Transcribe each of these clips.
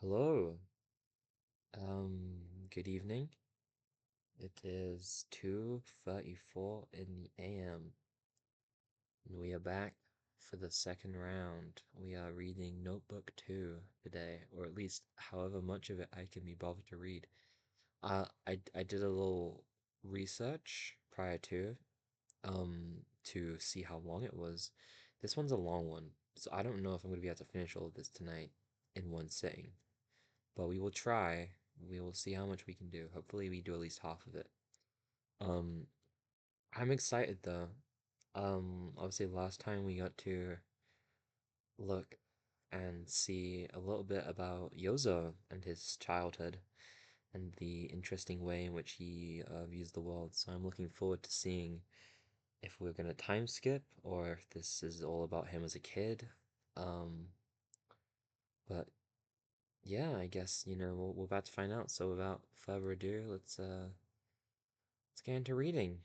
Hello. Good evening. It is 2:34 in the AM, and we are back for the second round. We are reading Notebook 2 today, or at least however much of it I can be bothered to read. I did a little research prior to see how long it was. This one's a long one, so I don't know if I'm gonna be able to finish all of this tonight in one sitting. But we will try. We will see how much we can do. Hopefully, we do at least half of it. Um, I'm excited though. Obviously, last time we got to look and see a little bit about Yozo and his childhood and the interesting way in which he views the world. So I'm looking forward to seeing if we're gonna time skip or if this is all about him as a kid. Um, but yeah, I guess we're about to find out. So without further ado, let's get into reading.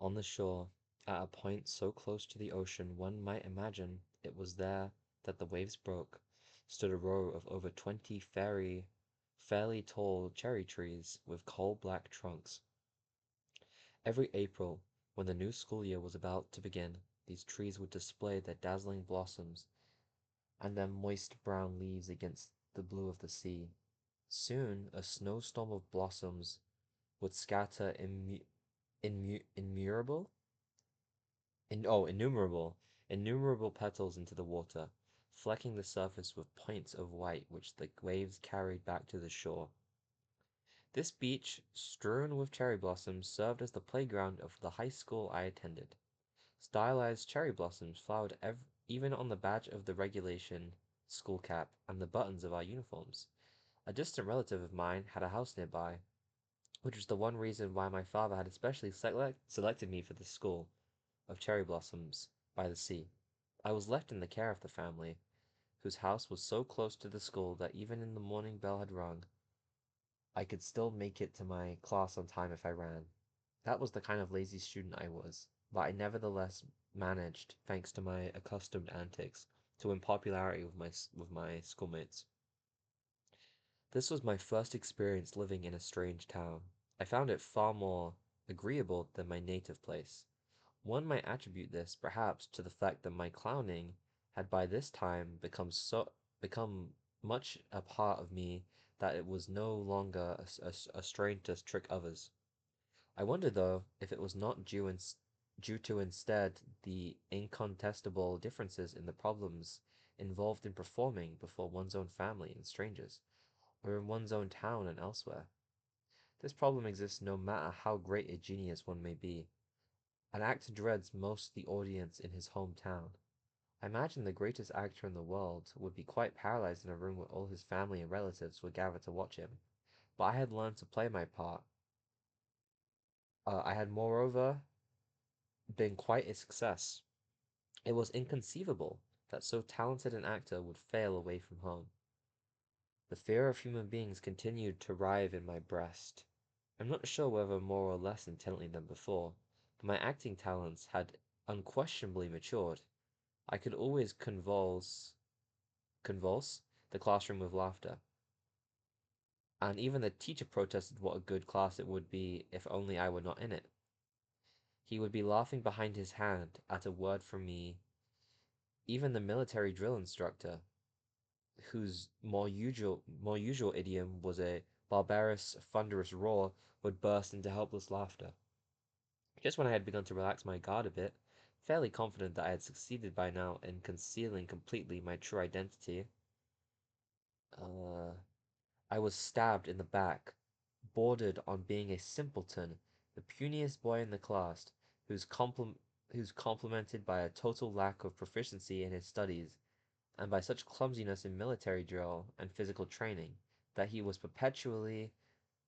On the shore, at a point so close to the ocean one might imagine it was there that the waves broke, stood a row of over 20 fairly tall cherry trees with coal-black trunks. Every April, when the new school year was about to begin, these trees would display their dazzling blossoms and their moist brown leaves against the blue of the sea. Soon a snowstorm of blossoms would scatter innumerable innumerable, innumerable petals into the water, flecking the surface with points of white which the waves carried back to the shore. This beach, strewn with cherry blossoms, served as the playground of the high school I attended. Stylized cherry blossoms flowered even on the badge of the regulation school cap and the buttons of our uniforms. A distant relative of mine had a house nearby, which was the one reason why my father had especially selected me for this school of cherry blossoms by the sea. I was left in the care of the family, whose house was so close to the school that even if the morning bell had rung, I could still make it to my class on time if I ran. That was the kind of lazy student I was, but I nevertheless managed, thanks to my accustomed antics, to win popularity with my schoolmates. This was my first experience living in a strange town. I found it far more agreeable than my native place. One might attribute this, perhaps, to the fact that my clowning had by this time become much a part of me that it was no longer a strain to trick others. I wonder, though, if it was not due to instead the incontestable differences in the problems involved in performing before one's own family and strangers, or in one's own town and elsewhere. This problem exists no matter how great a genius one may be. An actor dreads most the audience in his hometown. I imagine the greatest actor in the world would be quite paralyzed in a room where all his family and relatives would gather to watch him. But I had learned to play my part. I had, moreover, been quite a success. It was inconceivable that so talented an actor would fail away from home. The fear of human beings continued to rive in my breast. I'm not sure whether more or less intently than before, but my acting talents had unquestionably matured. I could always convulse the classroom with laughter, and even the teacher protested what a good class it would be if only I were not in it. He would be laughing behind his hand at a word from me. Even the military drill instructor, whose more usual idiom was a barbarous, thunderous roar, would burst into helpless laughter. Just when I had begun to relax my guard a bit, fairly confident that I had succeeded by now in concealing completely my true identity, uh, I was stabbed in the back, bordered on being a simpleton, the puniest boy in the class, who's complimented by a total lack of proficiency in his studies, and by such clumsiness in military drill and physical training, that he was perpetually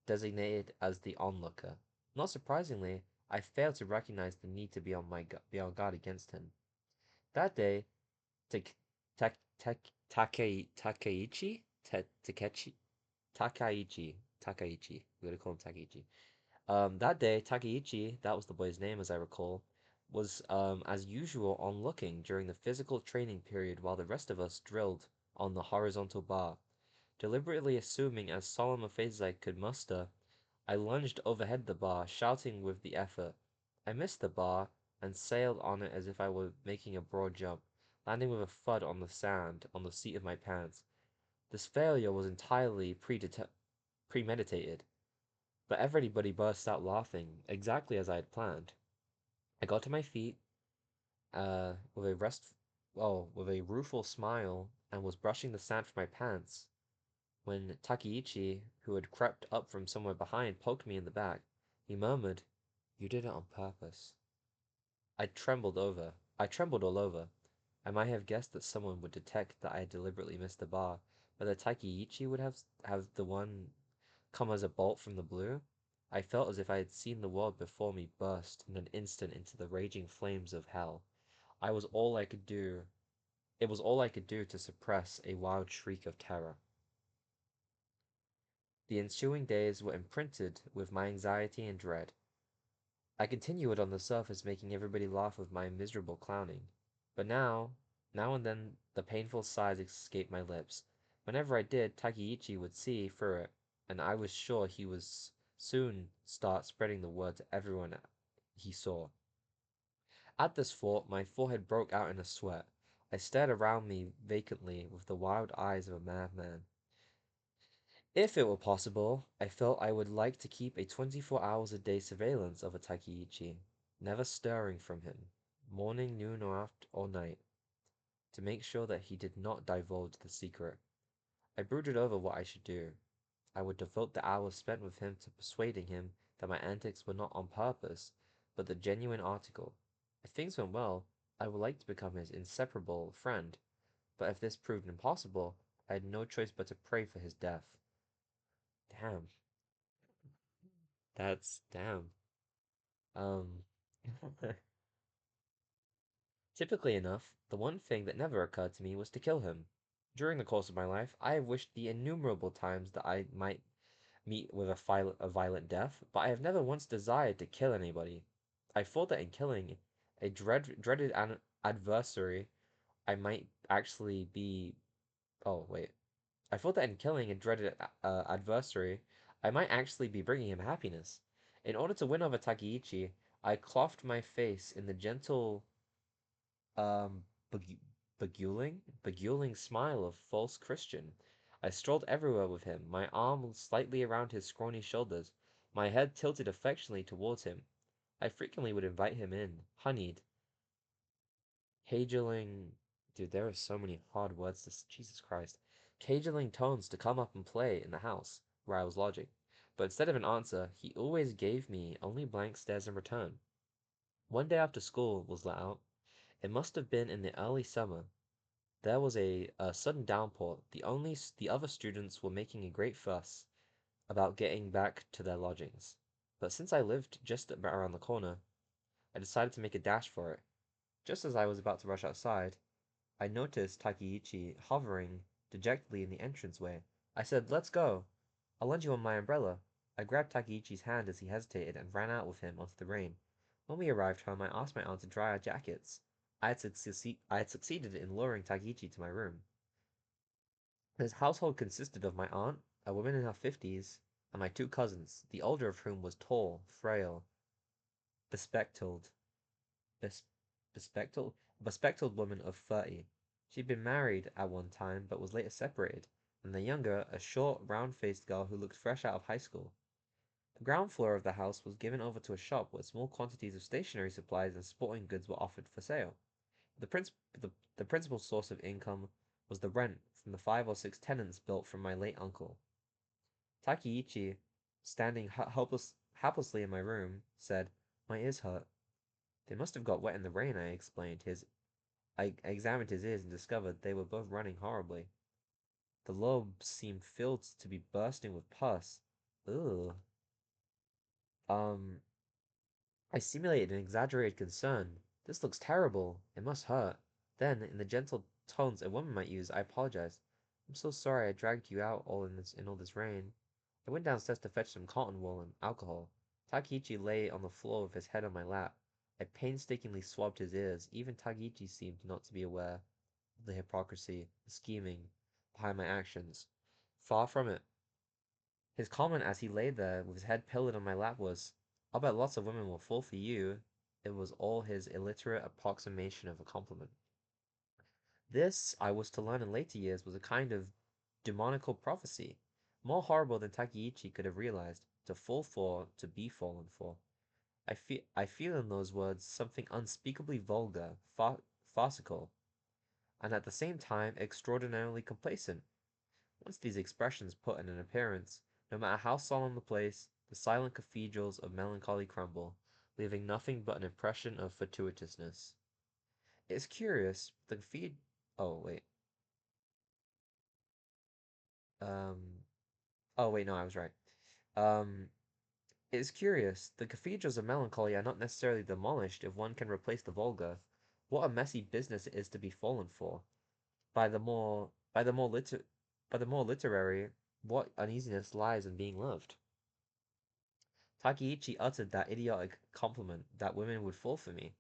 designated as the onlooker. Not surprisingly, I failed to recognize the need to be on guard against him. That day, Tak Tak Tak Takeichi Takechi Takaichi. We're gonna call him Takaichi. That day, Takaichi, that was the boy's name as I recall, as usual onlooking during the physical training period while the rest of us drilled on the horizontal bar. Deliberately assuming as solemn a face as I could muster, I lunged overhead the bar, shouting with the effort. I missed the bar and sailed on it as if I were making a broad jump, landing with a thud on the sand on the seat of my pants. This failure was entirely premeditated, but everybody burst out laughing, exactly as I had planned. I got to my feet, with with a rueful smile, and was brushing the sand from my pants when Takeichi, who had crept up from somewhere behind, poked me in the back. He murmured, "You did it on purpose." I trembled all over. I might have guessed that someone would detect that I had deliberately missed the bar, but that Takeichi would have the one come as a bolt from the blue. I felt as if I had seen the world before me burst in an instant into the raging flames of hell. I was all I could do. It was all I could do to suppress a wild shriek of terror. The ensuing days were imprinted with my anxiety and dread. I continued on the surface making everybody laugh with my miserable clowning. But now and then the painful sighs escaped my lips. Whenever I did, Takeichi would see through it, and I was sure he would soon start spreading the word to everyone he saw. At this thought, my forehead broke out in a sweat. I stared around me vacantly with the wild eyes of a madman. If it were possible, I felt I would like to keep a 24 hours a day surveillance over Takeichi, never stirring from him, morning, noon, or night, to make sure that he did not divulge the secret. I brooded over what I should do. I would devote the hours spent with him to persuading him that my antics were not on purpose, but the genuine article. If things went well, I would like to become his inseparable friend, but if this proved impossible, I had no choice but to pray for his death. Damn. Damn. Um, typically enough, the one thing that never occurred to me was to kill him. During the course of my life, I have wished the innumerable times that I might meet with a violent death, but I have never once desired to kill anybody. I thought that in killing a dreaded adversary, I might actually be. Oh, wait. I thought that in killing a dreaded adversary, I might actually be bringing him happiness. In order to win over Takeichi, I clothed my face in the gentle, um, beguiling smile of false Christian. I strolled everywhere with him, my arm slightly around his scrawny shoulders, my head tilted affectionately towards him. I frequently would invite him in, honeyed, cajoling. Dude, there are so many hard words to. Jesus Christ. Cajoling tones to come up and play in the house where I was lodging. But instead of an answer, he always gave me only blank stares in return. One day after school was let out, it must have been in the early summer. There was a sudden downpour. The other students were making a great fuss about getting back to their lodgings. But since I lived just around the corner, I decided to make a dash for it. Just as I was about to rush outside, I noticed Takeichi hovering dejectedly in the entranceway. I said, "Let's go. I'll lend you my umbrella." I grabbed Takeichi's hand as he hesitated and ran out with him onto the rain. When we arrived home, I asked my aunt to dry our jackets. I had succeeded in luring Takeichi to my room. His household consisted of my aunt, a woman in her 50s, and my two cousins, the older of whom was tall, frail, bespectacled, bes- bespectacled woman of 30. She'd been married at one time, but was later separated, and the younger, a short, round-faced girl who looked fresh out of high school. The ground floor of the house was given over to a shop where small quantities of stationery supplies and sporting goods were offered for sale. The, princip- the principal source of income was the rent from the 5 or 6 tenants built from my late uncle. Takeichi, standing helplessly in my room, said, "My ears hurt." "They must have got wet in the rain," I explained. I examined his ears and discovered they were both running horribly. The lobes seemed filled to be bursting with pus. Ugh. Um, I simulated an exaggerated concern. "This looks terrible. It must hurt." Then, in the gentle tones a woman might use, I apologized. "I'm so sorry I dragged you out in all this rain." I went downstairs to fetch some cotton wool and alcohol. Takeichi lay on the floor with his head on my lap. I painstakingly swabbed his ears. Even Tagichi seemed not to be aware of the hypocrisy, the scheming behind my actions. Far from it. His comment as he lay there with his head pillowed on my lap was, "I'll bet lots of women will fall for you." It was all his illiterate approximation of a compliment. This, I was to learn in later years, was a kind of demonical prophecy, more horrible than Takeichi could have realized. To fall for, to be fallen for. I feel in those words something unspeakably vulgar, farcical, and at the same time extraordinarily complacent. Once these expressions put in an appearance, no matter how solemn the place, the silent cathedrals of melancholy crumble, leaving nothing but an impression of fortuitousness. It's curious, the cathedral. Oh, wait. Um. Oh, wait, no, I was right. Um. It's curious, the cathedrals of melancholy are not necessarily demolished if one can replace the vulgar. What a messy business it is to be fallen for. By the more, by the more liter, by the more literary, what uneasiness lies in being loved. Takeichi uttered that idiotic compliment that women would fall for me,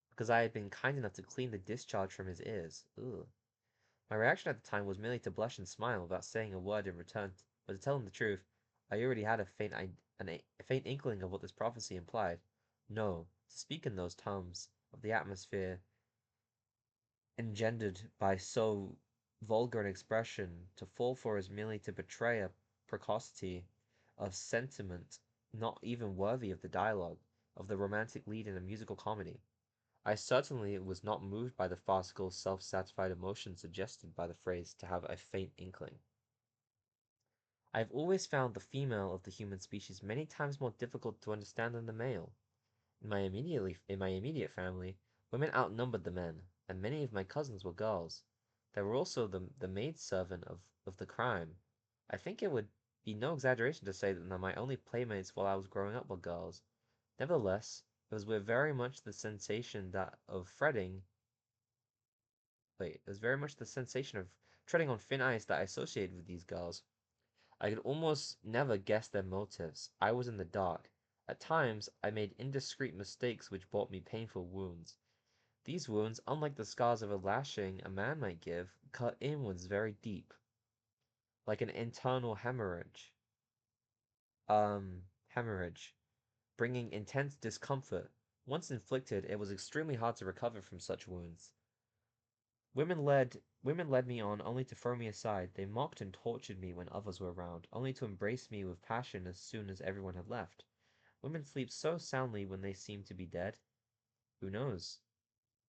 because I had been kind enough to clean the discharge from his ears. Ugh. My reaction at the time was merely to blush and smile without saying a word in return, but to tell him the truth, I already had a faint inkling of what this prophecy implied. No, to speak in those terms of the atmosphere engendered by so vulgar an expression, to fall for is merely to betray a precocity of sentiment not even worthy of the dialogue of the romantic lead in a musical comedy. I certainly was not moved by the farcical, self-satisfied emotion suggested by the phrase to have a faint inkling. I have always found the female of the human species many times more difficult to understand than the male. In my immediate family, women outnumbered the men, and many of my cousins were girls. There were also the maid servant of the crime. I think it would be no exaggeration to say that my only playmates while I was growing up were girls. Nevertheless, it was with very much the sensation that of fretting Wait, it was very much the sensation of treading on thin ice that I associated with these girls. I could almost never guess their motives. I was in the dark. At times, I made indiscreet mistakes which brought me painful wounds. These wounds, unlike the scars of a lashing a man might give, cut inwards very deep, like an internal hemorrhage. Hemorrhage, bringing intense discomfort. Once inflicted, it was extremely hard to recover from such wounds. Women led me on only to throw me aside. They mocked and tortured me when others were around, only to embrace me with passion as soon as everyone had left. Women sleep so soundly when they seem to be dead. Who knows?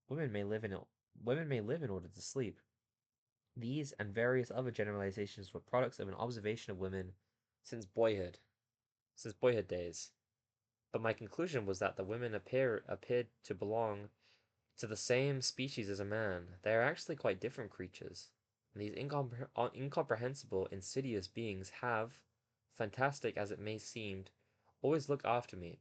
Women may live in Women may live in order to sleep. These and various other generalizations were products of an observation of women since boyhood, since boyhood days. But my conclusion was that the women appeared to belong to the same species as a man. They are actually quite different creatures. And these incomprehensible, insidious beings have, fantastic as it may seem, always looked after me.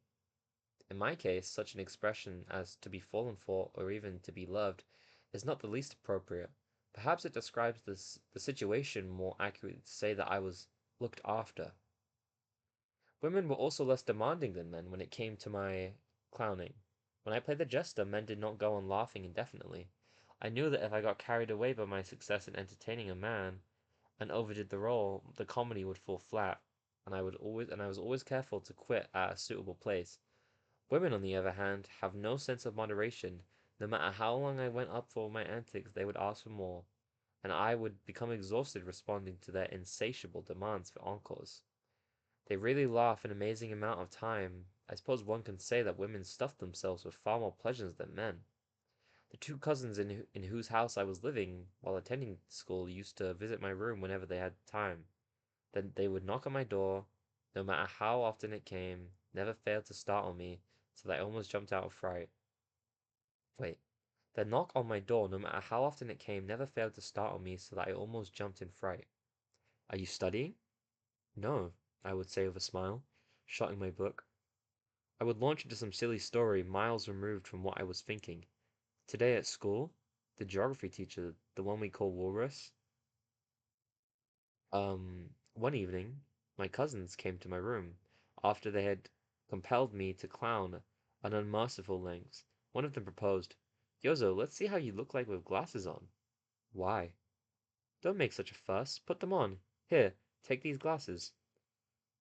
In my case, such an expression as to be fallen for, or even to be loved, is not the least appropriate. Perhaps it describes the situation more accurately to say that I was looked after. Women were also less demanding than men when it came to my clowning. When I played the jester, men did not go on laughing indefinitely. I knew that if I got carried away by my success in entertaining a man, and overdid the role, the comedy would fall flat, and I was always careful to quit at a suitable place. Women, on the other hand, have no sense of moderation. No matter how long I went up for my antics, they would ask for more, and I would become exhausted responding to their insatiable demands for encores. They really laugh an amazing amount of time. I suppose one can say that women stuff themselves with far more pleasures than men. The two cousins in whose house I was living while attending school used to visit my room whenever they had time. Then they would knock on my door, no matter how often it came, never failed to startle me, so that I almost jumped out of fright. Wait. The knock on my door, no matter how often it came, never failed to startle me, so that I almost jumped in fright. Are you studying? No, I would say with a smile, shutting my book. I would launch into some silly story miles removed from what I was thinking. Today at school, the geography teacher, the one we call Walrus, one evening, my cousins came to my room after they had compelled me to clown an unmerciful lengths. One of them proposed, Yozo, let's see how you look like with glasses on. Why? Don't make such a fuss. Put them on. Here, take these glasses.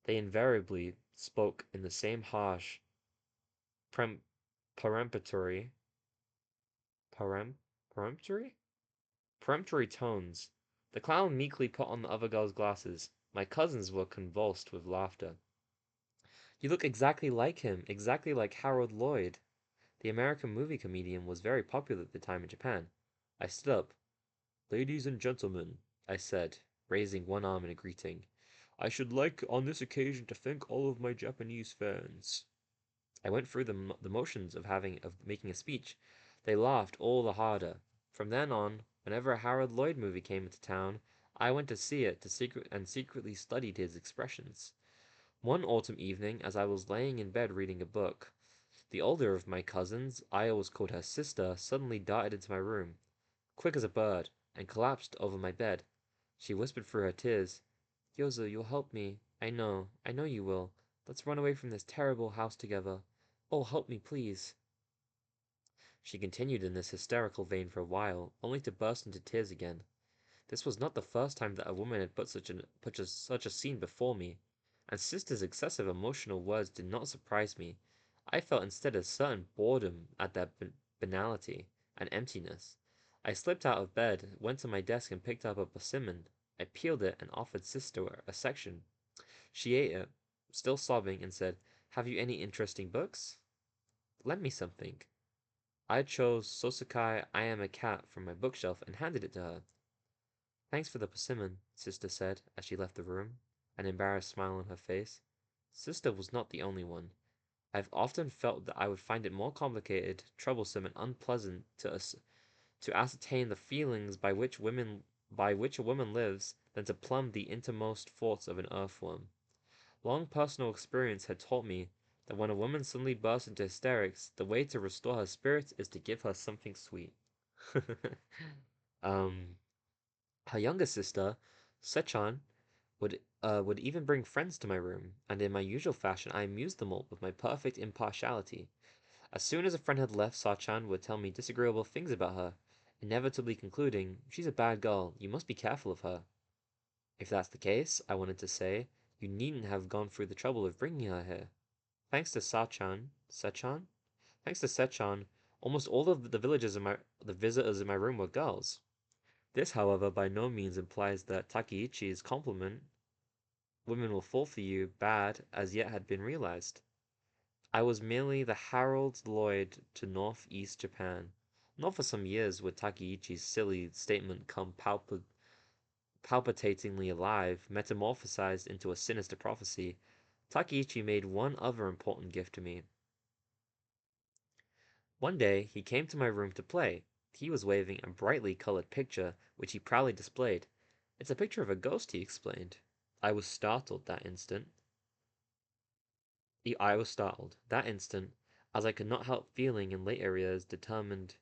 They invariably spoke in the same harsh, peremptory, perem, peremptory? Peremptory tones. The clown meekly put on the other girl's glasses. My cousins were convulsed with laughter. You look exactly like him, exactly like Harold Lloyd. The American movie comedian was very popular at the time in Japan. I stood up. Ladies and gentlemen, I said, raising one arm in a greeting, I should like on this occasion to thank all of my Japanese fans. I went through the motions of making a speech. They laughed all the harder. From then on, whenever a Harold Lloyd movie came into town, I went to see it secretly studied his expressions. One autumn evening, as I was laying in bed reading a book, the older of my cousins, I always called her sister, suddenly darted into my room, quick as a bird, and collapsed over my bed. She whispered through her tears, Yozo, you'll help me. I know you will. Let's run away from this terrible house together. Oh, help me, please. She continued in this hysterical vein for a while, only to burst into tears again. This was not the first time that a woman had put such a scene before me, and sister's excessive emotional words did not surprise me. I felt instead a certain boredom at their banality and emptiness. I slipped out of bed, went to my desk and picked up a persimmon. I peeled it and offered sister a section. She ate it, still sobbing, and said, Have you any interesting books? Lend me something. I chose Sosukai I Am a Cat from my bookshelf and handed it to her. Thanks for the persimmon, sister said as she left the room, an embarrassed smile on her face. Sister was not the only one. I've often felt that I would find it more complicated, troublesome, and unpleasant to ascertain the feelings by which a woman lives than to plumb the innermost thoughts of an earthworm. Long personal experience had taught me that when a woman suddenly bursts into hysterics, the way to restore her spirits is to give her something sweet. um, Her younger sister, Sechan, would even bring friends to my room, and in my usual fashion I amused them all with my perfect impartiality. As soon as a friend had left, Sachan would tell me disagreeable things about her, inevitably concluding, She's a bad girl, you must be careful of her. If that's the case, I wanted to say, you needn't have gone through the trouble of bringing her here. Thanks to Sechan? Thanks to Sechan, almost all of the visitors in my room were girls. This, however, by no means implies that Takeichi's compliment, women will fall for you, bad, as yet had been realized. I was merely the Harold Lloyd to northeast Japan. Not for some years would Takeichi's silly statement come palpitatingly alive, metamorphosized into a sinister prophecy. Takeichi made one other important gift to me. One day, he came to my room to play. He was waving a brightly colored picture, which he proudly displayed. It's a picture of a ghost, he explained. I was startled that instant. I was startled that instant, as I could not help feeling in later years determined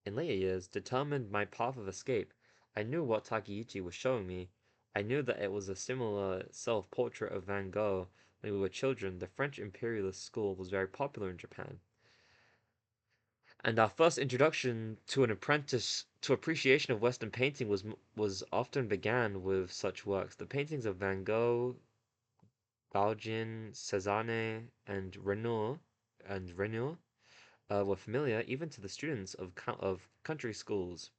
my path of escape. I knew what Takeichi was showing me. I knew that it was a similar self-portrait of Van Gogh when we were children. The French imperialist school was very popular in Japan, and our first introduction to an apprentice to appreciation of Western painting was often began with such works. The paintings of Van Gogh, Gauguin, Cézanne, and Renoir were familiar even to the students of country schools,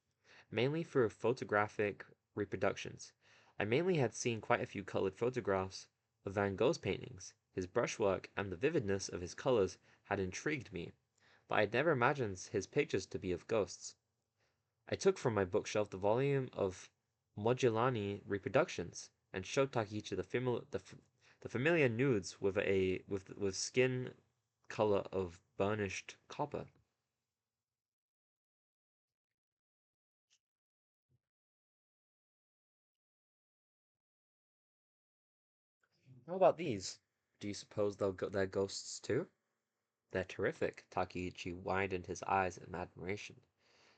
mainly through photographic reproductions. I mainly had seen quite a few colored photographs of Van Gogh's paintings. His brushwork and the vividness of his colors had intrigued me, but I had never imagined his pictures to be of ghosts. I took from my bookshelf the volume of Modigliani reproductions, and showed Takichi the familiar nudes with skin color of burnished copper. How about these? Do you suppose they're ghosts too? They're terrific. Takichi widened his eyes in admiration.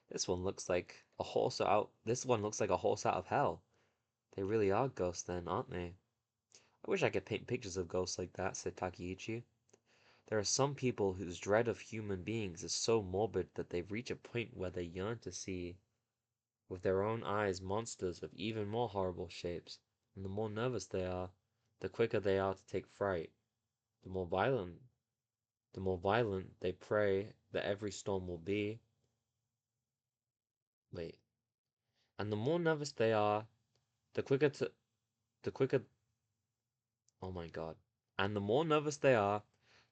This one looks like a horse out of hell. They really are ghosts then, aren't they? I wish I could paint pictures of ghosts like that, said Takeichi. There are some people whose dread of human beings is so morbid that they reach a point where they yearn to see with their own eyes monsters of even more horrible shapes, and the more nervous they are, the quicker they are to take fright. The more violent, they pray that every storm will be. Wait. And the more nervous they are, the quicker to the quicker oh my god. And the more nervous they are,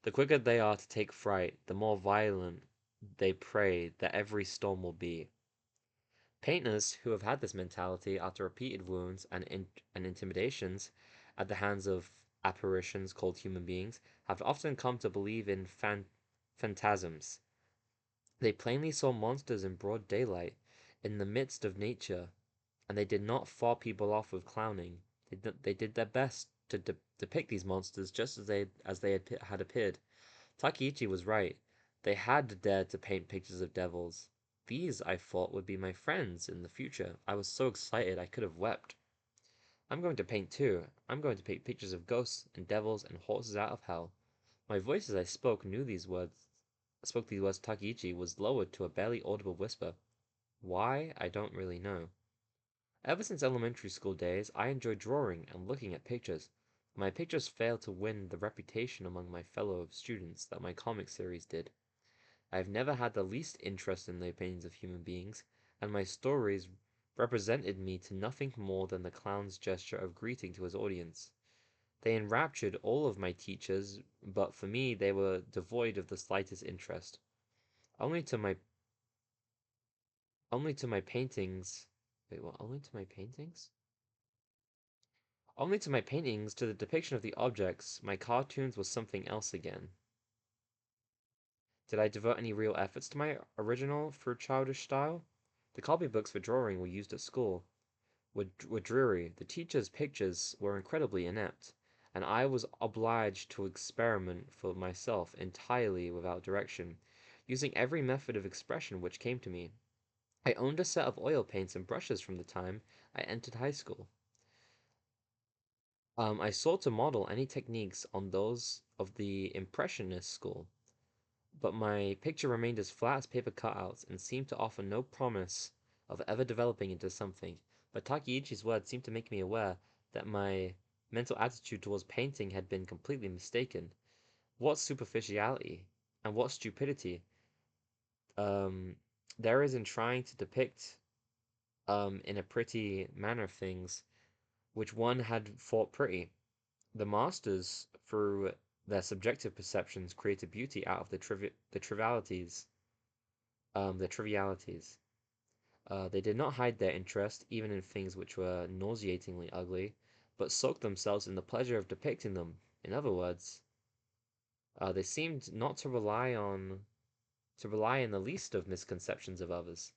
the quicker they are to take fright, the more violent they pray that every storm will be. Painters who have had this mentality after repeated wounds and intimidations at the hands of apparitions called human beings have often come to believe in phantasms. They plainly saw monsters in broad daylight, in the midst of nature, and they did not fob people off with clowning. They did their best to depict these monsters just as they had appeared. Takeichi was right. They had dared to paint pictures of devils. These, I thought, would be my friends in the future. I was so excited I could have wept. I'm going to paint too. I'm going to paint pictures of ghosts and devils and horses out of hell. My voice as I spoke these words to Takeichi was lowered to a barely audible whisper. Why, I don't really know. Ever since elementary school days, I enjoyed drawing and looking at pictures. My pictures failed to win the reputation among my fellow students that my comic series did. I have never had the least interest in the opinions of human beings, and my stories represented me to nothing more than the clown's gesture of greeting to his audience. They enraptured all of my teachers, but for me they were devoid of the slightest interest. Only to my only to my paintings wait, what? Only to my paintings? Only to my paintings, to the depiction of the objects, my cartoons was something else again. Did I devote any real efforts to my original for childish style? The copybooks for drawing were used at school were dreary, the teachers' pictures were incredibly inept, and I was obliged to experiment for myself entirely without direction, using every method of expression which came to me. I owned a set of oil paints and brushes from the time I entered high school. I sought to model any techniques on those of the Impressionist school, but my picture remained as flat as paper cutouts and seemed to offer no promise of ever developing into something. But Takeichi's words seemed to make me aware that my mental attitude towards painting had been completely mistaken. What superficiality and what stupidity um, there is in trying to depict in a pretty manner things which one had thought pretty. The masters, through their subjective perceptions, created beauty out of the trivialities. The trivialities. They did not hide their interest, even in things which were nauseatingly ugly, but soaked themselves in the pleasure of depicting them. In other words, they seemed not to rely in the least of misconceptions of others.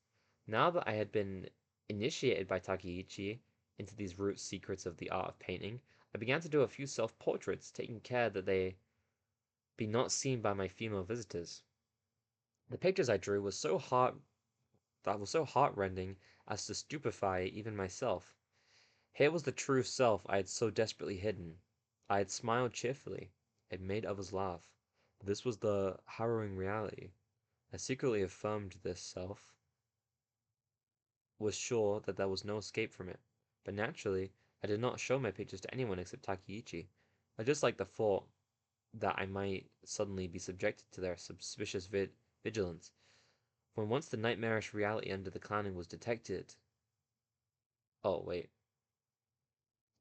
Now that I had been initiated by Takeichi into these root secrets of the art of painting, I began to do a few self-portraits, taking care that they be not seen by my female visitors. The pictures I drew were so heartrending as to stupefy even myself. Here was the true self I had so desperately hidden. I had smiled cheerfully, and made others laugh. This was the harrowing reality. I secretly affirmed this self, was sure that there was no escape from it. But naturally, I did not show my pictures to anyone except Takeichi. I just liked the thought that I might suddenly be subjected to their suspicious vigilance. When once the nightmarish reality under the clowning was detected. Oh, wait.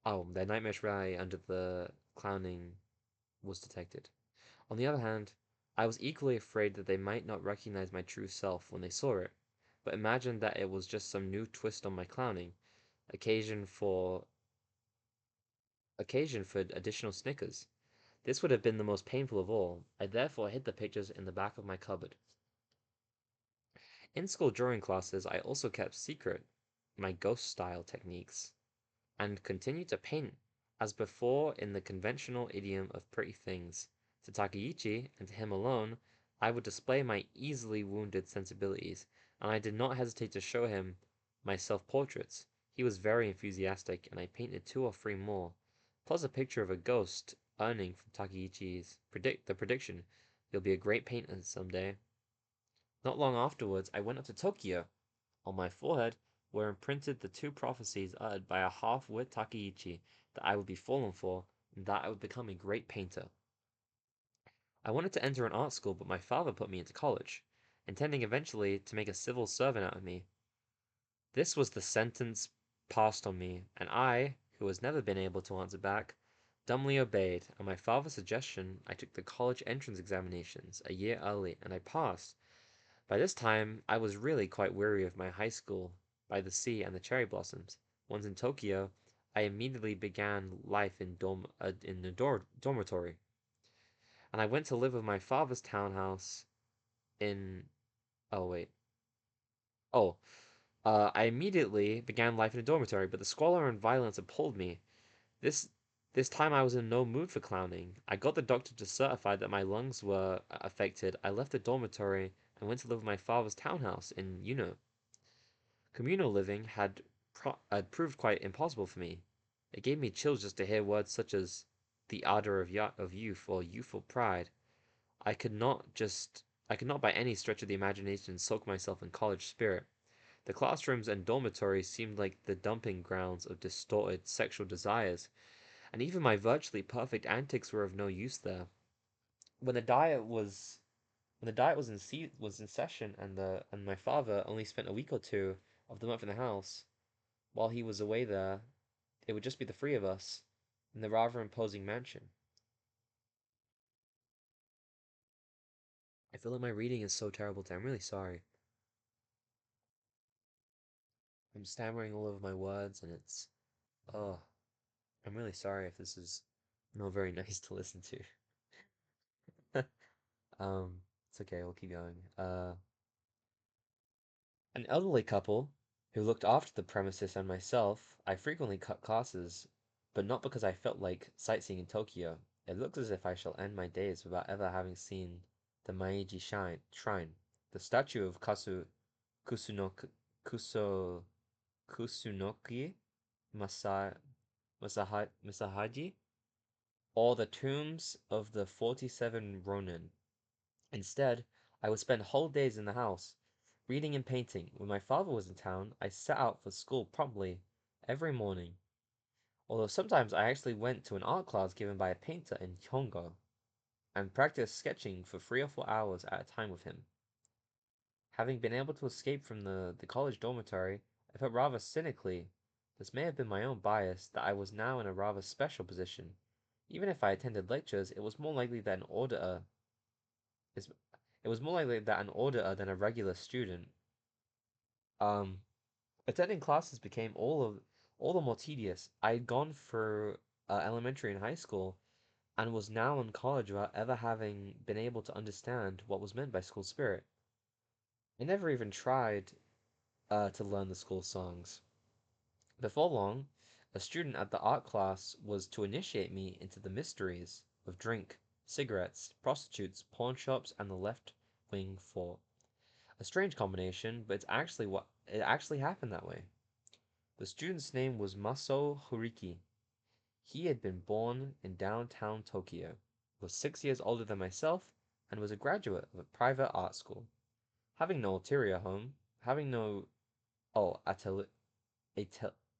Oh, their nightmarish reality under the clowning was detected. On the other hand, I was equally afraid that they might not recognize my true self when they saw it, but imagined that it was just some new twist on my clowning, occasion for additional snickers. This would have been the most painful of all. I therefore hid the pictures in the back of my cupboard. In school drawing classes, I also kept secret my ghost style techniques, and continued to paint as before in the conventional idiom of pretty things. To Takeichi, and to him alone, I would display my easily wounded sensibilities, and I did not hesitate to show him my self-portraits. He was very enthusiastic, and I painted 2 or 3 more, plus a picture of a ghost earning from Takeichi's prediction. You'll be a great painter someday. Not long afterwards, I went up to Tokyo. On my forehead were imprinted the two prophecies uttered by a half-wit Takeichi that I would be fallen for, and that I would become a great painter. I wanted to enter an art school, but my father put me into college, intending eventually to make a civil servant out of me. This was the sentence passed on me, and I, who has never been able to answer back, dumbly obeyed. On my father's suggestion, I took the college entrance examinations a year early, and I passed. By this time, I was really quite weary of my high school by the sea and the cherry blossoms. Once in Tokyo, I immediately began life in a dormitory, and I went to live with my father's townhouse in. Oh wait. Oh, I immediately began life in a dormitory, but the squalor and violence appalled me. This this time I was in no mood for clowning. I got the doctor to certify that my lungs were affected. I left the dormitory and went to live with my father's townhouse in Yuno. Communal living had proved quite impossible for me. It gave me chills just to hear words such as the ardor of youth or youthful pride. I could not by any stretch of the imagination soak myself in college spirit. The classrooms and dormitories seemed like the dumping grounds of distorted sexual desires, and even my virtually perfect antics were of no use there. When the diet was when the diet was in session, and my father only spent a week or two of the month in the house, while he was away there, it would just be the three of us in the rather imposing mansion. I feel like my reading is so terrible today. I'm really sorry. I'm stammering all over my words, and it's oh, I'm really sorry if this is not very nice to listen to. It's okay. We'll keep going. An elderly couple who looked after the premises and myself, I frequently cut classes, but not because I felt like sightseeing in Tokyo. It looks as if I shall end my days without ever having seen the Shrine, the statue of Kusunoki, Kuso, Kusunoki Masa, Masahaji, or the tombs of the 47 Ronin. Instead, I would spend whole days in the house, reading and painting. When my father was in town, I set out for school promptly every morning, although sometimes I actually went to an art class given by a painter in Hyongo and practiced sketching for 3 or 4 hours at a time with him. Having been able to escape from the college dormitory, I felt rather cynically, this may have been my own bias, that I was now in a rather special position. Even if I attended lectures, is it was more likely that an auditor than a regular student. Um, Attending classes became all the more tedious. I had gone through elementary and high school, and was now in college without ever having been able to understand what was meant by school spirit. I never even tried to learn the school songs. Before long, a student at the art class was to initiate me into the mysteries of drink, cigarettes, prostitutes, pawn shops, and the left wing fort. A strange combination, but it actually happened that way. The student's name was Maso Horiki. He had been born in downtown Tokyo, was 6 years older than myself, and was a graduate of a private art school. Having no ulterior home, having no oh atil,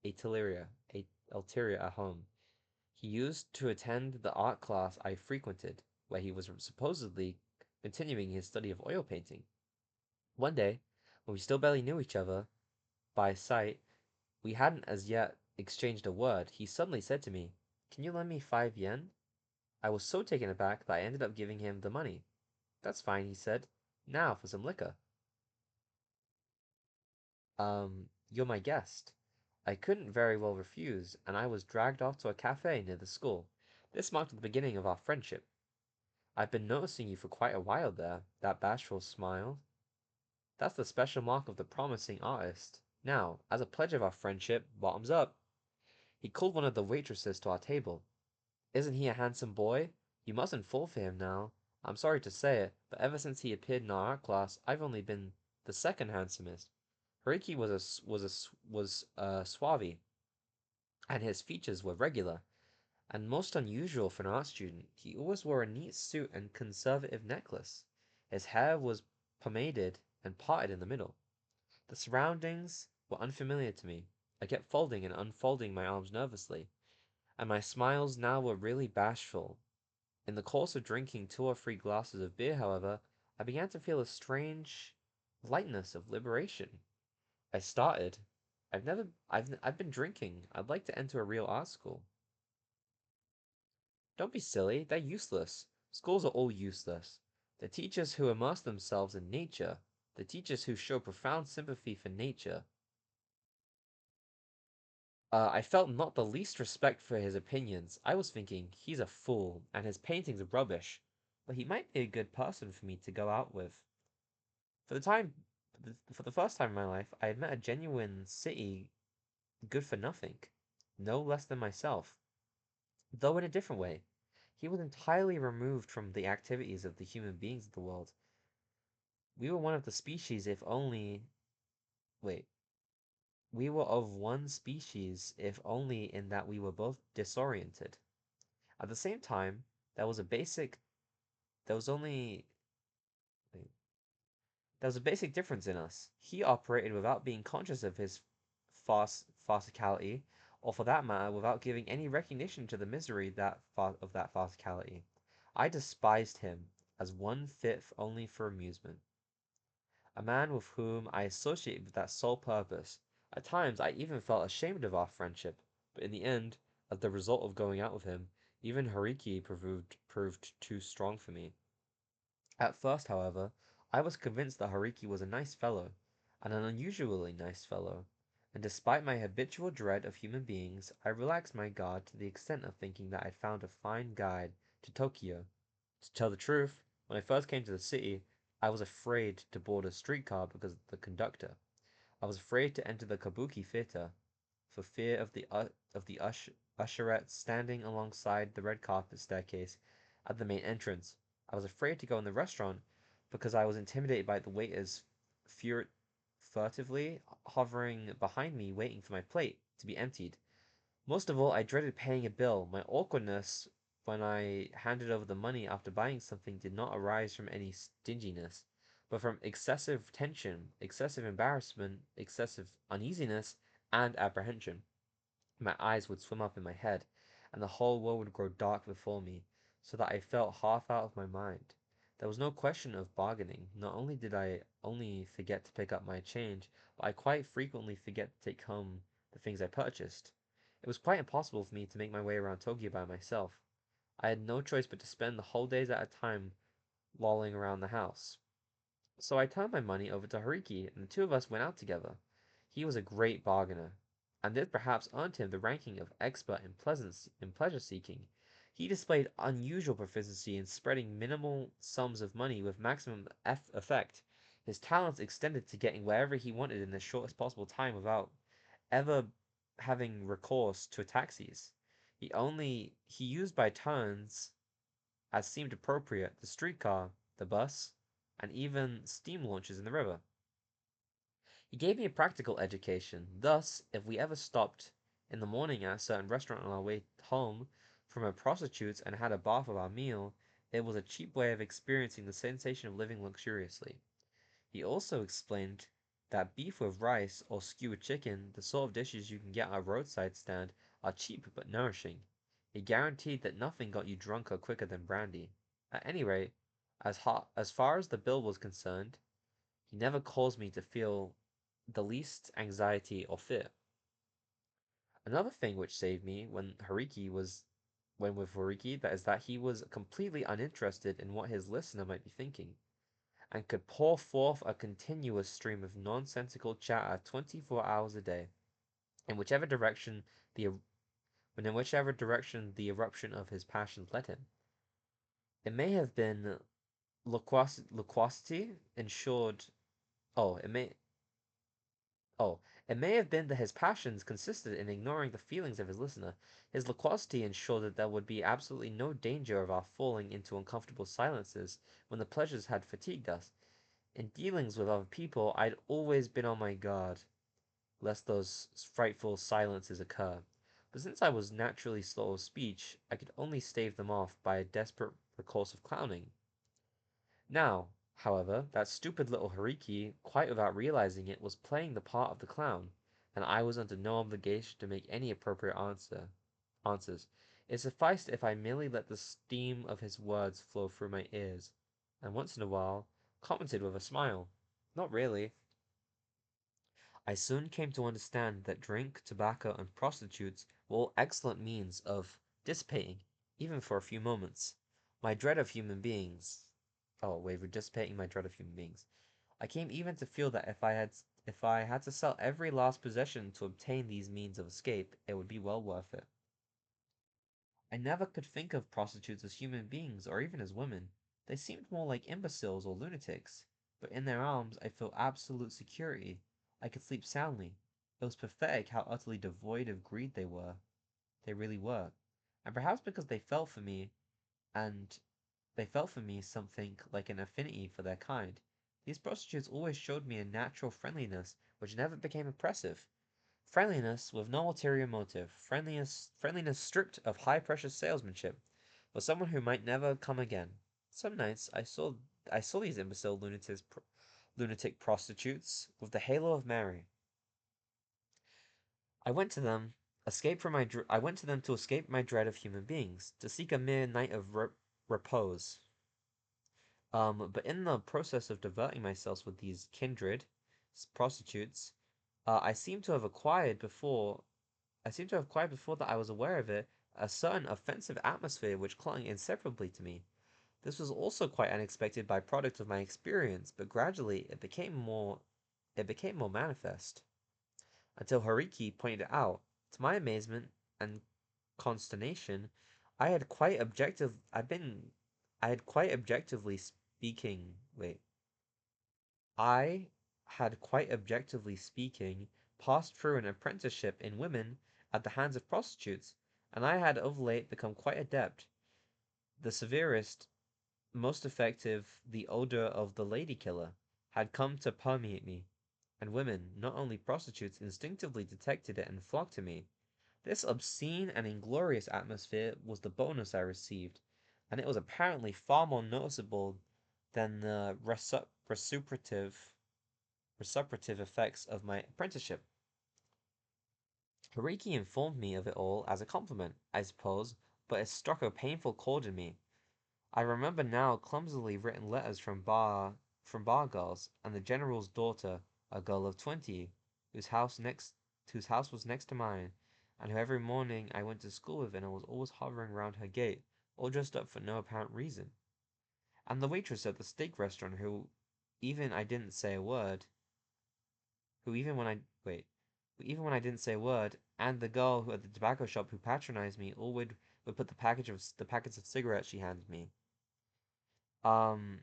atileria, a, ulterior at home, he used to attend the art class I frequented, where he was supposedly continuing his study of oil painting. One day, when we still barely knew each other by sight, we hadn't as yet exchanged a word, he suddenly said to me, "Can you lend me 5 yen?" I was so taken aback that I ended up giving him the money. "That's fine," he said. "Now for some liquor." You're my guest. I couldn't very well refuse, and I was dragged off to a cafe near the school. This marked the beginning of our friendship. "I've been noticing you for quite a while there," that bashful smile. "That's the special mark of the promising artist. Now, as a pledge of our friendship, bottoms up." He called one of the waitresses to our table. "Isn't he a handsome boy? You mustn't fall for him now. I'm sorry to say it, but ever since he appeared in our art class, I've only been the second handsomest." Horiki was suave, and his features were regular, And most unusual for an art student, he always wore a neat suit and conservative necklace. His hair was pomaded and parted in the middle. The surroundings were unfamiliar to me. I kept folding and unfolding my arms nervously, and my smiles now were really bashful. In the course of drinking 2 or 3 glasses of beer, however, I began to feel a strange lightness of liberation. I started. I've been drinking. I'd like to enter a real art school. Don't be silly, they're useless. Schools are all useless. The teachers who immerse themselves in nature, the teachers who show profound sympathy for nature. I felt not the least respect for his opinions. I was thinking, he's a fool, and his painting's rubbish. But he might be a good person for me to go out with. For the time, for the first time in my life, I had met a genuine city good for nothing, no less than myself, though in a different way. He was entirely removed from the activities of the human beings of the world. We were one of the species, if only. Wait. We were of one species, if only in that we were both disoriented. At the same time, there was a basic. There was only. Wait. There was a basic difference in us. He operated without being conscious of his farcicality, or for that matter, without giving any recognition to the misery of that farcicality. I despised him as one fit only for amusement. A man with whom I associated with that sole purpose. At times I even felt ashamed of our friendship, but in the end, as the result of going out with him, even Hariki proved too strong for me. At first, however, I was convinced that Hariki was a nice fellow, and an unusually nice fellow, and despite my habitual dread of human beings, I relaxed my guard to the extent of thinking that I had found a fine guide to Tokyo. To tell the truth, when I first came to the city, I was afraid to board a streetcar because of the conductor. I was afraid to enter the Kabuki theater, for fear of the usherette standing alongside the red carpet staircase at the main entrance. I was afraid to go in the restaurant because I was intimidated by the waiters furtively hovering behind me waiting for my plate to be emptied. Most of all, I dreaded paying a bill. My awkwardness when I handed over the money after buying something did not arise from any stinginess, but from excessive tension, excessive embarrassment, excessive uneasiness, and apprehension. My eyes would swim up in my head, and the whole world would grow dark before me, so that I felt half out of my mind. There was no question of bargaining. Not only did I only forget to pick up my change, but I quite frequently forget to take home the things I purchased. It was quite impossible for me to make my way around Tokyo by myself. I had no choice but to spend the whole days at a time lolling around the house. So I turned my money over to Hariki, and the two of us went out together. He was a great bargainer, and this perhaps earned him the ranking of expert in pleasure seeking. He displayed unusual proficiency in spreading minimal sums of money with maximum effect. His talents extended to getting wherever he wanted in the shortest possible time without ever having recourse to taxis. He used by turns, as seemed appropriate, the streetcar, the bus, and even steam launches in the river. He gave me a practical education. Thus, if we ever stopped in the morning at a certain restaurant on our way home from a prostitute's and had a bath with our meal, it was a cheap way of experiencing the sensation of living luxuriously. He also explained that beef with rice or skewered chicken, the sort of dishes you can get at a roadside stand, are cheap but nourishing. He guaranteed that nothing got you drunker quicker than brandy. At any rate, as far as the bill was concerned, he never caused me to feel the least anxiety or fear. Another thing which saved me when with Hariki, that is that he was completely uninterested in what his listener might be thinking, and could pour forth a continuous stream of nonsensical chatter 24 hours a day, in whichever direction the in whichever direction the eruption of his passions led him. It may have been loquacity ensured. Oh, it may. Oh, it may have been that his passions consisted in ignoring the feelings of his listener. His loquacity ensured that there would be absolutely no danger of our falling into uncomfortable silences when the pleasures had fatigued us. In dealings with other people, I'd always been on my guard, lest those frightful silences occur. But since I was naturally slow of speech, I could only stave them off by a desperate recourse of clowning. Now, however, that stupid little Hariki, quite without realizing it, was playing the part of the clown, and I was under no obligation to make any appropriate answers. It sufficed if I merely let the steam of his words flow through my ears, and once in a while commented with a smile. Not really. I soon came to understand that drink, tobacco, and prostitutes were all excellent means of dissipating, even for a few moments, my dread of human beings. Oh, wait, we're dissipating my dread of human beings. I came even to feel that if I had to sell every last possession to obtain these means of escape, it would be well worth it. I never could think of prostitutes as human beings or even as women. They seemed more like imbeciles or lunatics, but in their arms I felt absolute security. I could sleep soundly. It was pathetic how utterly devoid of greed they were. They really were. And perhaps because and they felt for me something like an affinity for their kind. These prostitutes always showed me a natural friendliness which never became oppressive. Friendliness with no ulterior motive, friendliness stripped of high-pressure salesmanship, for someone who might never come again. Some nights I saw these imbecile lunatic prostitutes with the halo of Mary. I went to them, I went to them to escape my dread of human beings, to seek a mere night of repose. But in the process of diverting myself with these kindred prostitutes, I seem to have acquired before that I was aware of it, a certain offensive atmosphere which clung inseparably to me. This was also quite unexpected byproduct of my experience, but gradually it became more manifest, until Hariki pointed it out. To my amazement and consternation, I had quite objective I had quite objectively speaking wait. I had quite objectively speaking passed through an apprenticeship in women at the hands of prostitutes, and I had of late become quite adept. The severest, most effective, the odor of the lady killer, had come to permeate me, and women, not only prostitutes, instinctively detected it and flocked to me. This obscene and inglorious atmosphere was the bonus I received, and it was apparently far more noticeable than the reciprocative effects of my apprenticeship. Hariki informed me of it all as a compliment, I suppose, but it struck a painful chord in me. I remember now clumsily written letters from bar girls, and the general's daughter, a girl of 20, whose house was next to mine, and who every morning I went to school with, and I was always hovering round her gate, all dressed up for no apparent reason. And the waitress at the steak restaurant, even I didn't say a word, who even when I wait, who even when I didn't say a word, and the girl who at the tobacco shop who patronized me all would put the packets of cigarettes she handed me. Um,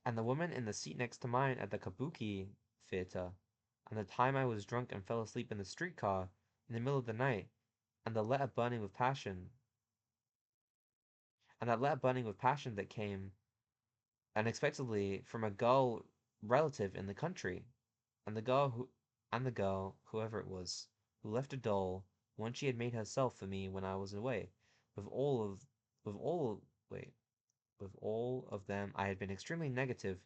and the woman in the seat next to mine at the Kabuki theater, and the time I was drunk and fell asleep in the streetcar in the middle of the night, and the letter burning with passion, and that letter burning with passion that came unexpectedly from a girl relative in the country, and the girl, whoever it was, who left a doll, one she had made herself for me when I was away, with all of, with all, wait, with all of them I had been extremely negative,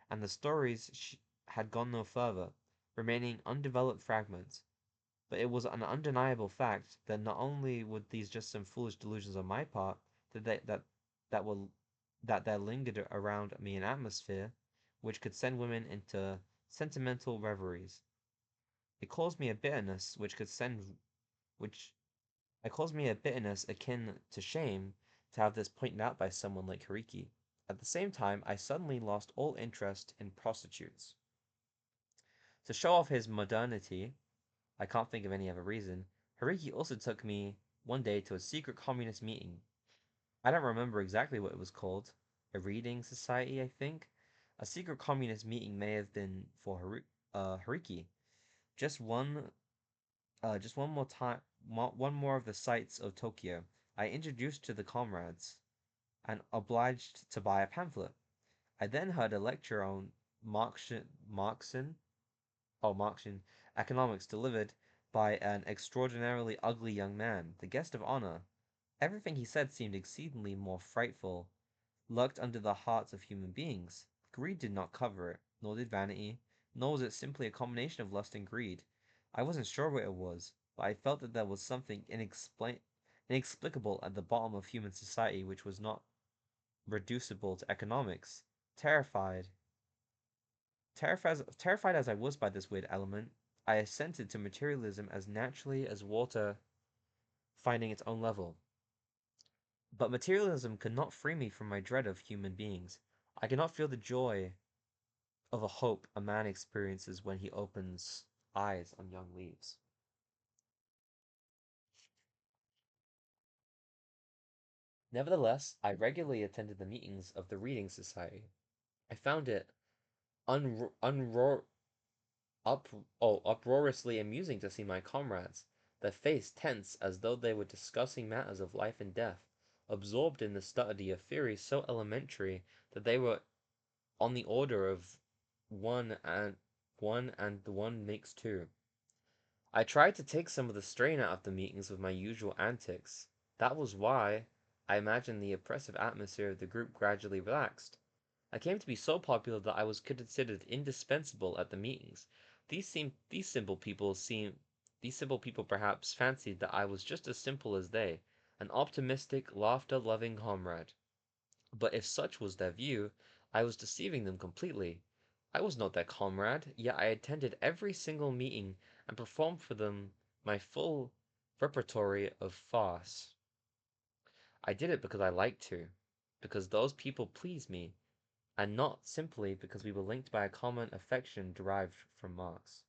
and the stories had gone no further, remaining undeveloped fragments. But it was an undeniable fact that not only were these just some foolish delusions on my part, that they, that were that there lingered around me an atmosphere which could send women into sentimental reveries. It caused me a bitterness which it caused me a bitterness akin to shame to have this pointed out by someone like Hariki. At the same time, I suddenly lost all interest in prostitutes. To show off his modernity, I can't think of any other reason, Hariki also took me one day to a secret communist meeting. I don't remember exactly what it was called. A reading society, I think. A secret communist meeting may have been for Hariki. Just one, just one more time, one more of the sights of Tokyo. I introduced to the comrades, and obliged to buy a pamphlet. I then heard a lecture on Marxian, Marxian economics delivered by an extraordinarily ugly young man, the guest of honor. Everything he said seemed exceedingly more frightful, lurked under the hearts of human beings. Greed did not cover it, nor did vanity, nor was it simply a combination of lust and greed. I wasn't sure what it was, but I felt that there was something inexplicable at the bottom of human society which was not reducible to economics. Terrified, terrified as I was by this weird element, I assented to materialism as naturally as water finding its own level. But materialism could not free me from my dread of human beings. I could not feel the joy of a hope a man experiences when he opens eyes on young leaves. Nevertheless, I regularly attended the meetings of the Reading Society. I found it uproariously amusing to see my comrades, their face tense as though they were discussing matters of life and death, absorbed in the study of theories so elementary that they were on the order of one makes two. I tried to take some of the strain out of the meetings with my usual antics. That was why I imagine the oppressive atmosphere of the group gradually relaxed. I came to be so popular that I was considered indispensable at the meetings. These simple people perhaps fancied that I was just as simple as they, an optimistic, laughter-loving comrade. But if such was their view, I was deceiving them completely. I was not their comrade, yet I attended every single meeting and performed for them my full repertory of farce. I did it because I liked to, because those people pleased me, and not simply because we were linked by a common affection derived from Marx.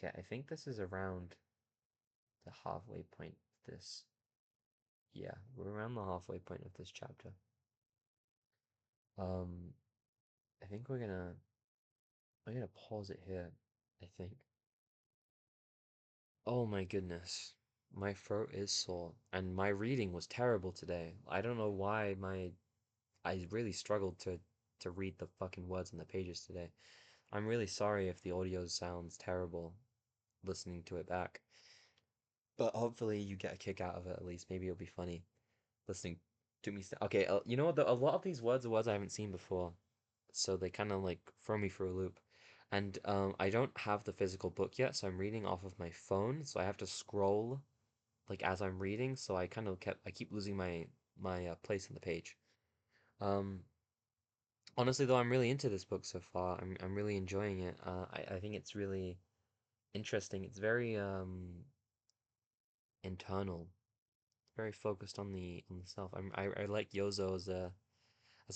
Okay, I think this is around the halfway point of this. Yeah, we're around the halfway point of this chapter. Um, I think I'm gonna pause it here, I think. Oh my goodness. My throat is sore, and my reading was terrible today. I don't know why I really struggled to read the fucking words on the pages today. I'm really sorry if the audio sounds terrible listening to it back. But hopefully you get a kick out of it at least. Maybe it'll be funny listening to me. Okay, you know what? A lot of these words are words I haven't seen before, so they kind of like throw me for a loop. And I don't have the physical book yet, so I'm reading off of my phone, so I have to scroll like as I'm reading. So I keep losing my place on the page. Um, Honestly though, I'm really into this book so far. I'm really enjoying it. I think it's really interesting. It's very internal, very focused on the self. I like Yozo as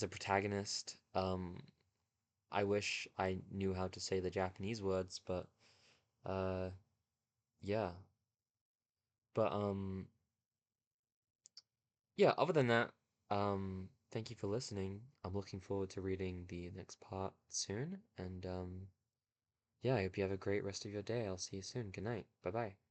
a protagonist. I wish I knew how to say the Japanese words, but uh, yeah. But yeah. Other than that, thank you for listening. I'm looking forward to reading the next part soon, and yeah, I hope you have a great rest of your day. I'll see you soon. Good night. Bye bye.